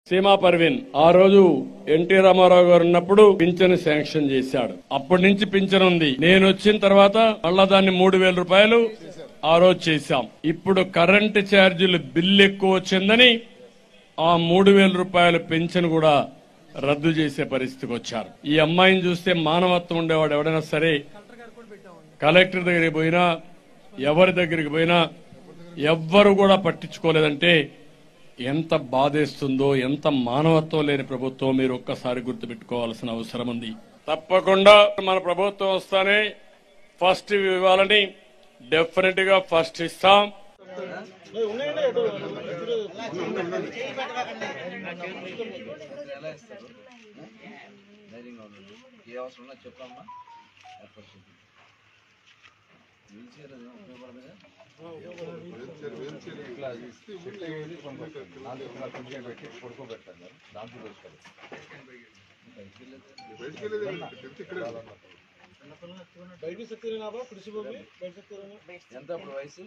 సీమా పర్వీన్ ఆ రోజు ఎన్టీ రామారావు గారు ఉన్నప్పుడు పింఛను శాంక్షన్ చేశాడు. అప్పటి నుంచి పింఛను ఉంది. నేను వచ్చిన తర్వాత మళ్ళా దాన్ని 3,000 రూపాయలు ఆ రోజు చేశాం. ఇప్పుడు కరెంటు ఛార్జీలు బిల్లు ఎక్కువ వచ్చిందని ఆ 3,000 రూపాయల పెన్షన్ కూడా రద్దు చేసే పరిస్థితికి వచ్చారు. ఈ అమ్మాయిని చూస్తే మానవత్వం ఉండేవాడు ఎవడైనా సరే కలెక్టర్ దగ్గరికి పోయినా ఎవరి దగ్గరికి పోయినా ఎవ్వరు కూడా పట్టించుకోలేదంటే ఎంత బాధేస్తుందో, ఎంత మానవత్వం లేని ప్రభుత్వం మీరు ఒక్కసారి గుర్తుపెట్టుకోవాల్సిన అవసరం ఉంది. తప్పకుండా మన ప్రభుత్వం వస్తానే ఫస్ట్ ఇవ్వాలని డెఫినెట్ గా ఫస్ట్ ఇస్తాం. ఎంత వయసు?